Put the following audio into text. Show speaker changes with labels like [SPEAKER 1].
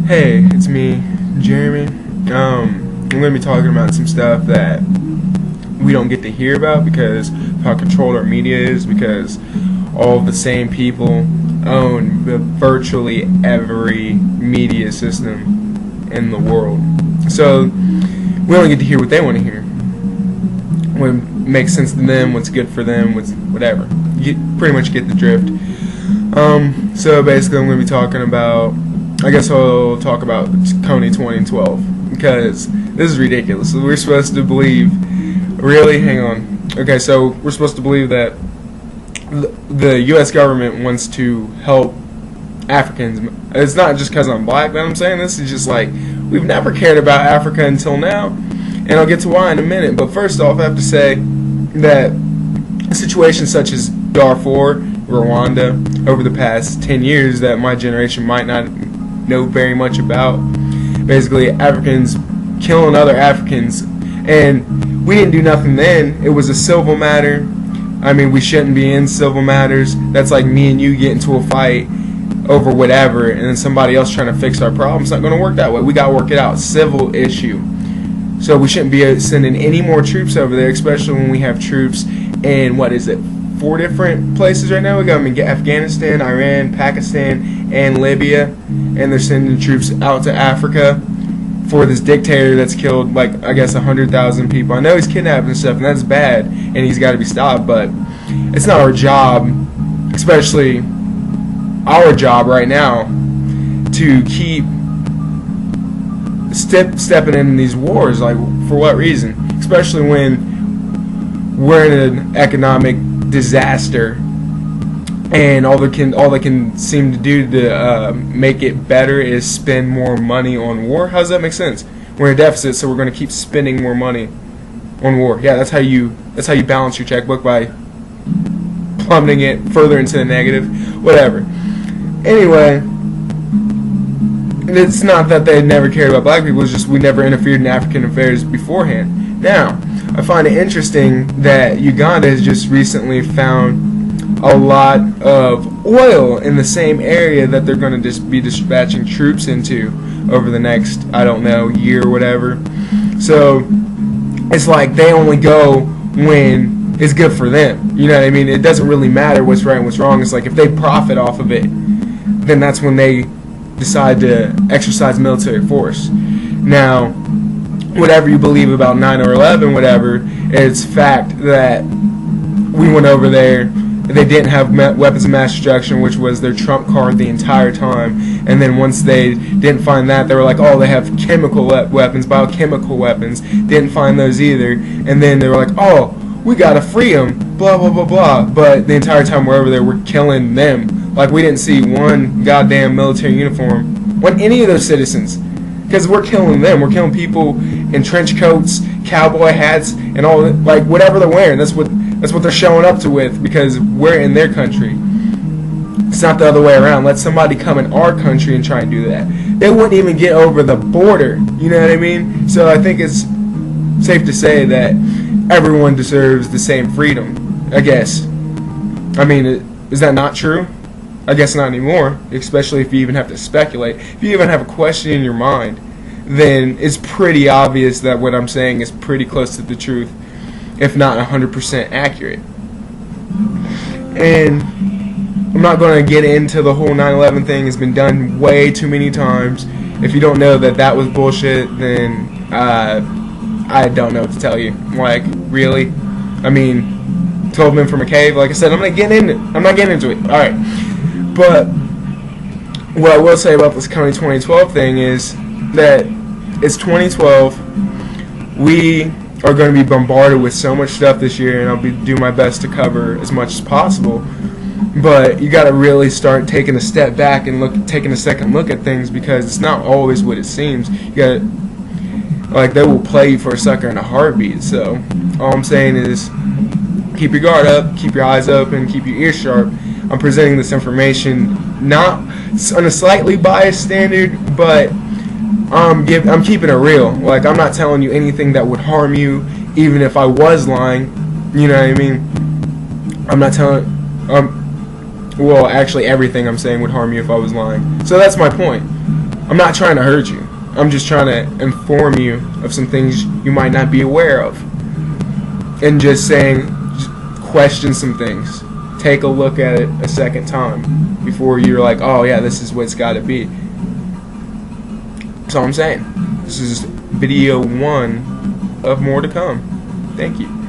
[SPEAKER 1] Hey, it's me, Jeremy. I'm going to be talking about some stuff that we don't get to hear about because of how controlled our media is, because all of the same people own virtually every media system in the world. So we only get to hear what they want to hear, what makes sense to them, what's good for them, what's whatever. You pretty much get the drift. So basically I'm going to be talking about, I guess I'll talk about Kony 2012 because this is ridiculous. So we're supposed to believe, really? Hang on. Okay, so we're supposed to believe that the U.S. government wants to help Africans. It's not just because I'm black that I'm saying this. It's just like we've never cared about Africa until now, and I'll get to why in a minute. But first off, I have to say that situations such as Darfur, Rwanda, over the past 10 years that my generation might not know very much about. Basically, Africans killing other Africans, and we didn't do nothing then. It was a civil matter. I mean, we shouldn't be in civil matters. That's like me and you get into a fight over whatever, and then somebody else trying to fix our problem. It's not going to work that way. We got to work it out. Civil issue. So we shouldn't be sending any more troops over there, especially when we have troops in, what is it, 4 different places right now. We got them in Afghanistan, Iran, Pakistan, and Libya, and they're sending troops out to Africa for this dictator that's killed, like, I guess 100,000 people. I know he's kidnapping and stuff, and that's bad, and he's got to be stopped, but it's not our job, especially our job right now, to keep stepping in these wars. Like, for what reason? Especially when we're in an economic disaster, and all they can seem to do to make it better is spend more money on war. How does that make sense? We're in a deficit, so we're going to keep spending more money on war. Yeah, that's how you balance your checkbook, by plummeting it further into the negative. Whatever. Anyway, it's not that they never cared about black people. It's just we never interfered in African affairs beforehand. Now, I find it interesting that Uganda has just recently found a lot of oil in the same area that they're going to just be dispatching troops into over the next, I don't know, year or whatever. So it's like they only go when it's good for them. You know what I mean? It doesn't really matter what's right and what's wrong. It's like if they profit off of it, then that's when they decide to exercise military force. Now, whatever you believe about 9 or 11, whatever, it's fact that we went over there. They didn't have weapons of mass destruction, which was their trump card the entire time. And then once they didn't find that, they were like, oh, they have chemical weapons, biochemical weapons. Didn't find those either. And then they were like, oh, we gotta free them, blah, blah, blah, blah. But the entire time we're over there, we're killing them. Like, we didn't see one goddamn military uniform on any of those citizens. Because we're killing them. We're killing people in trench coats, cowboy hats, and all that, like whatever they're wearing. That's what they're showing up to with, because we're in their country. It's not the other way around. Let somebody come in our country and try and do that. They wouldn't even get over the border. You know what I mean? So I think it's safe to say that everyone deserves the same freedom, I guess. I mean, is that not true? I guess not anymore, especially if you even have to speculate. If you even have a question in your mind, then it's pretty obvious that what I'm saying is pretty close to the truth, if not 100% accurate. And I'm not going to get into the whole 9/11 thing. It's been done way too many times. If you don't know that that was bullshit, then I don't know what to tell you. Like, really? I mean, 12 men from a cave. Like I said, I'm not getting into it. All right. But what I will say about this Kony 2012 thing is that it's 2012. We are going to be bombarded with so much stuff this year, and I'll do my best to cover as much as possible. But you got to really start taking a step back and taking a second look at things, because it's not always what it seems. You got to, like, they will play you for a sucker in a heartbeat. So all I'm saying is keep your guard up, keep your eyes open, keep your ears sharp. I'm presenting this information not on a slightly biased standard, but I'm keeping it real. Like, I'm not telling you anything that would harm you, even if I was lying. You know what I mean? I'm not telling. Well, actually, everything I'm saying would harm you if I was lying. So that's my point. I'm not trying to hurt you. I'm just trying to inform you of some things you might not be aware of. And just saying, just question some things. Take a look at it a second time before you're like, oh yeah, this is what it's got to be. That's all I'm saying. This is video 1 of more to come. Thank you.